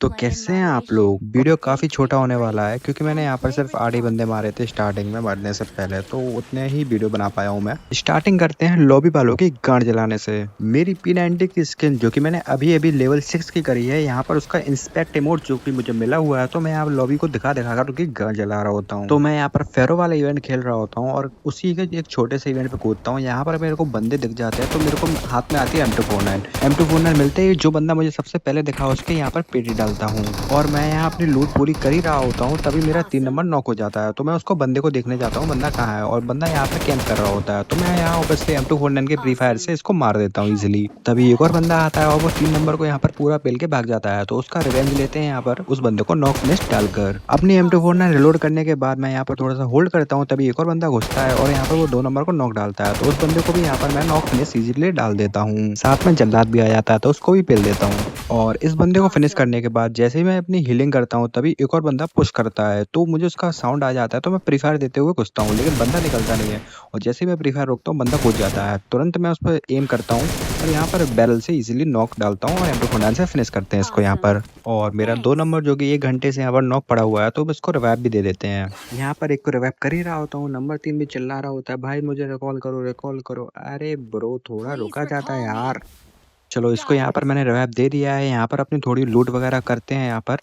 तो कैसे हैं आप लोग? वीडियो काफ़ी छोटा होने वाला है क्योंकि मैंने यहाँ पर सिर्फ 8 ही बंदे मारे थे स्टार्टिंग में मरने से पहले, तो उतने ही वीडियो बना पाया हूँ मैं। स्टार्टिंग करते हैं लॉबी वालों की गांड जलाने से। मेरी P90 की स्किन जो कि मैंने अभी-अभी लेवल 6 की करी है, यहाँ पर उसका इंस्पेक्ट इमोट जो कि मुझे मिला हुआ है, तो मैं यहाँ लॉबी को दिखा-दिखा कर उनकी गांड जला रहा होता हूँ। तो मैं यहाँ पर फेरो वाला इवेंट खेल रहा होता हूँ और उसी के एक छोटे से इवेंट पे कूदता हूँ। यहाँ पर मेरे को बंदे दिख जाते हैं, तो मेरे को हाथ में आती है M249। M249 मिलते ही जो बंदा मुझे सबसे पहले दिखा उसके यहाँ पर पेटी डालता हूँ और मैं यहाँ अपनी लूट पूरी कर ही रहा होता हूँ, तभी मेरा 3 नंबर नॉक हो जाता है। तो मैं उसको बंदे को देखने जाता हूँ बंदा कहाँ है, और बंदा यहाँ पे कैंप कर रहा होता है। तो मैं यहाँ ऑब्वियसली M249 के फ्री फायर से इसको मार देता हूँ इजीली। तभी एक और बंदा आता है और वो 3 नंबर को यहाँ पर पूरा पेल के भाग जाता है, तो उसका रिवेंज लेते हैं यहाँ पर उस बंदे को नॉक मिस डालकर। अपनी M249 रिलोड करने के बाद मैं यहाँ पर थोड़ा सा होल्ड करता हूँ, तभी एक और बंदा घुसता है और यहाँ पर वो 2 नंबर को नॉक डालता है, तो उस बंदे को भी यहाँ पर मैं नॉक फिनिश इजीली डाल देता हूँ। साथ में जल्लाद भी आ जाता है, तो उसको भी पेल देता हूँ। और इस बंदे को फिनिश करने के बाद जैसे ही मैं अपनी हीलिंग करता हूँ, तभी एक और बंदा पुश करता है, तो मुझे उसका साउंड आ जाता है, तो मैं प्री फायर देते हुए घुसता हूँ, लेकिन बंदा निकलता नहीं है। और जैसे ही मैं प्री फायर रोकता हूँ, बंदा कूद जाता है। तुरंत मैं उस पर एम करता हूँ और यहाँ पर बैरल से इजीली नॉक डालता हूँ और M249 से फिनिश करते हैं इसको यहाँ पर। और मेरा 2 नंबर जो कि 1 घंटे से यहाँ पर नॉक पड़ा हुआ है, तो इसको रिवाइव भी दे देते हैं। यहाँ पर एक को रिवाइव कर ही रहा होता हूँ, नंबर 3 भी चिल्ला रहा होता है, भाई मुझे रिकॉल करो रिकॉल करो। अरे ब्रो थोड़ा रुका जाता है यार। चलो इसको यहाँ पर मैंने रिवाइव दे दिया है। यहाँ पर अपनी थोड़ी लूट वगैरह करते हैं यहाँ पर,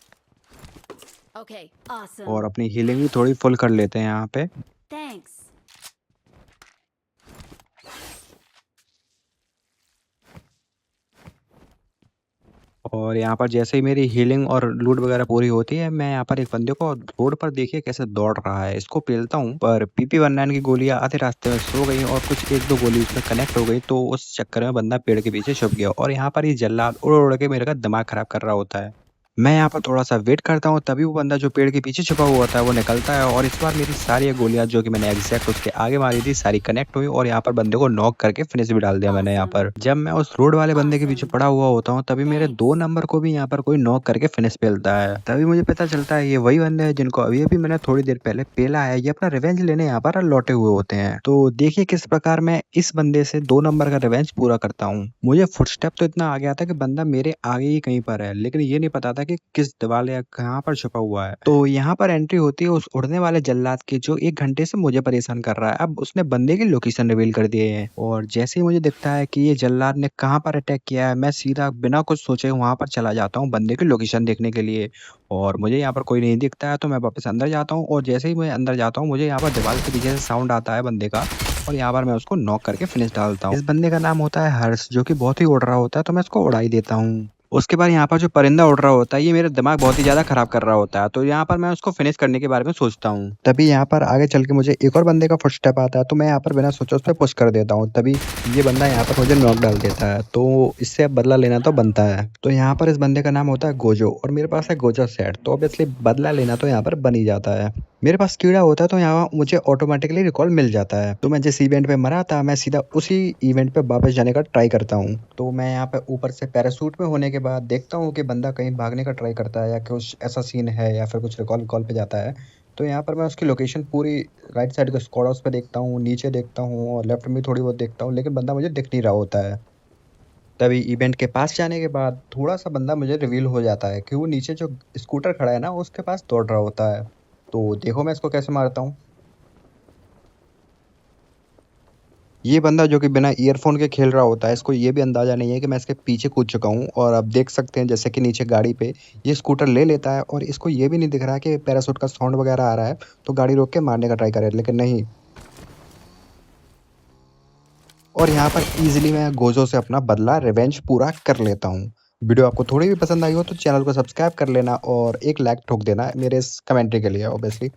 और अपनी हीलिंग भी थोड़ी फुल कर लेते हैं यहाँ पे। और यहाँ पर जैसे ही मेरी हीलिंग और लूट वगैरह पूरी होती है, मैं यहाँ पर एक बंदे को रोड पर देखिए कैसे दौड़ रहा है, इसको पेलता हूँ, पर PP19 की गोलियां आधे रास्ते में सो गई और कुछ 1-2 गोली उसमें कनेक्ट हो गई, तो उस चक्कर में बंदा पेड़ के पीछे छुप गया और यहाँ पर ये जल्लाद उड़ उड़ के मेरे का दिमाग खराब कर रहा होता है। मैं यहाँ पर थोड़ा-सा वेट करता हूँ, तभी वो बंदा जो पेड़ के पीछे छुपा हुआ होता है वो निकलता है और इस बार मेरी सारी गोलियाँ जो कि मैंने एग्ज़ैक्ट उसके आगे मारी थी सारी कनेक्ट हुई और यहाँ पर बंदे को नॉक करके फिनिश भी डाल दिया मैंने यहाँ पर। जब मैं उस रोड वाले बंदे के पीछे पड़ा हुआ होता हूँ, तभी मेरे 2 नंबर को भी यहाँ पर कोई नॉक करके फिनिश पेलता है। तभी मुझे पता चलता है ये वही बंदे हैं जिनको अभी-अभी मैंने थोड़ी देर पहले पेला है। ये अपना रिवेंज लेने यहाँ पर लौटे हुए होते हैं। तो देखिए किस प्रकार मैं इस बंदे से 2 नंबर का रिवेंज पूरा करता हूँ। मुझे फुटस्टेप तो इतना आ गया था कि बंदा मेरे आगे ही कहीं पर है, लेकिन ये नहीं पता था कि किस दीवार या कहाँ पर छुपा हुआ है। तो यहाँ पर एंट्री होती है उस उड़ने वाले जल्लाद की जो 1 घंटे से मुझे परेशान कर रहा है। अब उसने बंदे की लोकेशन रिवील कर दिए है और जैसे ही मुझे दिखता है कि ये जल्लाद ने कहाँ पर अटैक किया है, मैं सीधा बिना कुछ सोचे वहाँ पर चला जाता हूँ बंदे की लोकेशन देखने के लिए। और मुझे यहाँ पर कोई नहीं दिखता है, तो मैं वापस अंदर जाता हूँ और जैसे ही मैं अंदर जाता हूँ, मुझे यहाँ पर दीवार के पीछे से साउंड आता है बंदे का और यहाँ पर मैं उसको नॉक करके फिनिश डालता हूँ। इस बंदे का नाम होता है हर्ष, जो कि बहुत ही उड़ रहा होता है, तो मैं इसको उड़ा ही देता हूँ। उसके बाद यहाँ पर जो परिंदा उड़ रहा होता है, ये मेरा दिमाग बहुत ही ज़्यादा खराब कर रहा होता है, तो यहाँ पर मैं उसको फिनिश करने के बारे में सोचता हूँ। तभी यहाँ पर आगे चल के मुझे एक और बंदे का फुटस्टेप आता है, तो मैं यहाँ पर बिना सोचे उस पे पुश कर देता हूँ। तभी ये बंदा यहाँ पर मुझे नॉक डाल देता है, तो इससे अब बदला लेना तो बनता है। तो यहाँ पर इस बंदे का नाम होता है गोजो और मेरे पास है गोजो सेट, तो ऑब्वियसली बदला लेना तो यहाँ पर बन ही जाता है। मेरे पास कीड़ा होता है, तो यहाँ मुझे ऑटोमेटिकली रिकॉल मिल जाता है, तो मैं जिस इवेंट पे मरा था मैं सीधा उसी इवेंट पे वापस जाने का ट्राई करता हूँ। तो मैं यहाँ पे ऊपर से पैराशूट में होने के बाद देखता हूँ कि बंदा कहीं भागने का ट्राई करता है या कुछ ऐसा सीन है या फिर कुछ रिकॉल कॉल पे जाता है। तो यहाँ पर मैं उसकी लोकेशन पूरी राइट साइड के स्क्वाड हाउस पे देखता हूँ, नीचे देखता हूँ और लेफ्ट में थोड़ी बहुत देखता हूँ, लेकिन बंदा मुझे दिख नहीं रहा होता है। तभी इवेंट के पास जाने के बाद थोड़ा सा बंदा मुझे रिवील हो जाता है कि वो नीचे जो स्कूटर खड़ा है ना उसके पास दौड़ रहा होता है। तो देखो मैं इसको कैसे मारता हूँ। ये बंदा जो कि बिना ईयरफोन के खेल रहा होता है, इसको ये भी अंदाजा नहीं है कि मैं इसके पीछे कूद चुका हूँ और आप देख सकते हैं जैसे कि नीचे गाड़ी पे ये स्कूटर ले लेता है और इसको ये भी नहीं दिख रहा कि पैराशूट का साउंड वगैरह आ रहा है, तो गाड़ी रोक के मारने का ट्राई करे, लेकिन नहीं। और यहाँ पर इजीली मैं गोजो से अपना बदला रिवेंज पूरा कर लेता हूँ। वीडियो आपको थोड़ी भी पसंद आई हो तो चैनल को सब्सक्राइब कर लेना और एक लाइक ठोक देना मेरे इस कमेंट्री के लिए ऑब्वियसली।